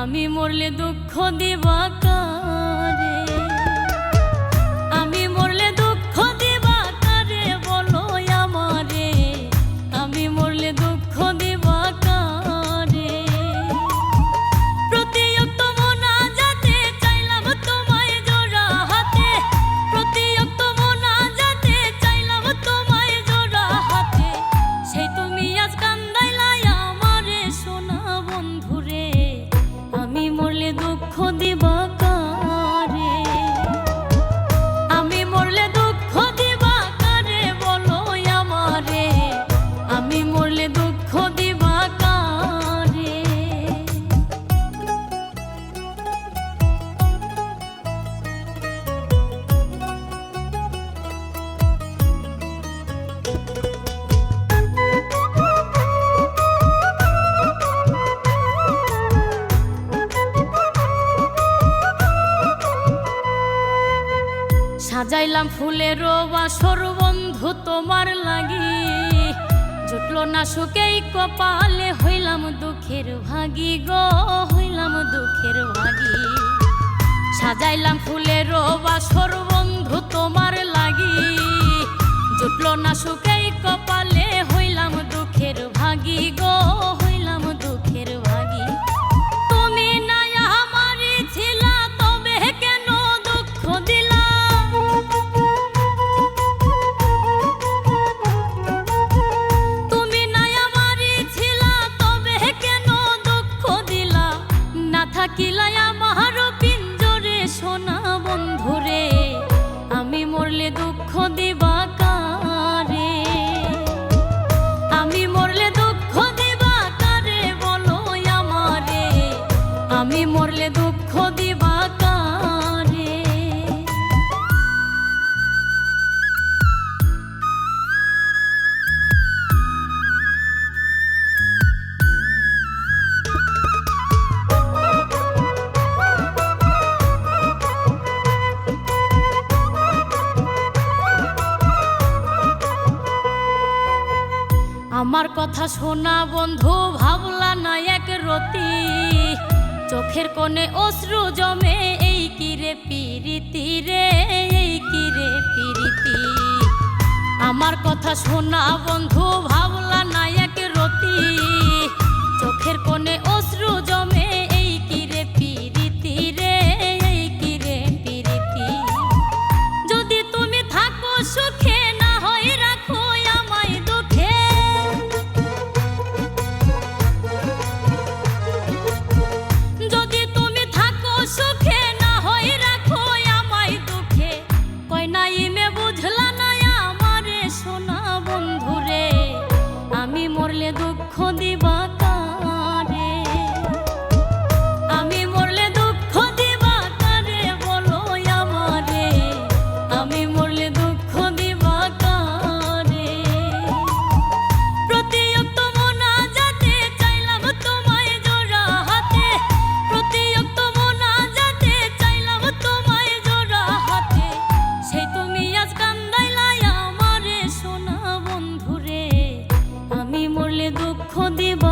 আমি মরলে দুঃখ দিবা কারে, আমি মরলে দুঃখ দিবা কারে বলো আমারে, আমি মরলে দুঃখ দিবা কারে। প্রতিয়ক্ত মোনাজাতে চাইলাম তোমায় জোড়া হাতে, প্রতিয়ক্ত মোনাজাতে চাইলাম তোমায় জোড়া হাতে, সেই তুমি আজ কান্দাইলাই আমারে সোনা বন্ধুরে, আমি মরলে দুঃখ দিবা কারে, আমি মরলে দুঃখ দিবা কারে বলো আমারে, আমি মরলে দুঃখ দিবা কারে। সাজাইলাম ফুলের বাসর বন্ধু তোমার লাগি, জুটলো না সুখেই কপালে, হইলাম দুঃখের ভাগী গো, হইলাম দুঃখের ভাগী। সাজাইলাম ফুলের বাসর বন্ধু তোমার লাগি, জুটলো না সুখেই কপালে, হইলাম দুঃখের ভাগী গো, হইলাম দুঃখের ভাগী। তুমি নাই আমারই ছিলা তবে কেন দুঃখ দিলা, থাকিলাই আমার পিঞ্জরে সোনা বন্ধুরে, আমি মরলে দুঃখ দিবা কারে, আমি মরলে দুঃখ দিবা কারে বলো আমারে, আমি মরলে দুঃখ দিবা কারে। আমার কথা শোনা বন্ধু ভাবলা না এক রতি, চোখের কোণে অশ্রু জমে, এই কিরে পিরিতি রে, এই কিরে পিরিতি। আমার কথা শোনা বন্ধু ভাবলা না এক রতি, চোখের কোণে অশ্রু জমে, এই কিরে পিরিতি রে, এই কিরে পিরিতি। যদি তুমি থাকো সুখে না হয় রাখো আমায় দুঃখে, যদি তুমি থাকো সুখে না হয় রাখো আমায় দুঃখে, কই নাই মে বুঝলা না আমারে সোনা বন্ধুরে, আমি মরলে দুঃখ দিবা কারে, আমি মরলে দুঃখ দিবা কারে বলো আমারে, আমি মরলে দুঃখ দিবা কারে। প্রতিয়ক্ত মোনাজাতে চাইলাম তোমায় জোড়া হাতে, প্রতিয়ক্ত মোনাজাতে চাইলাম তোমায় জোড়া হাতে, সেই তুমি আজ কান্দাইলাই আমারে সোনা বন্ধুরে, আমি মরলে দুঃখ দিবা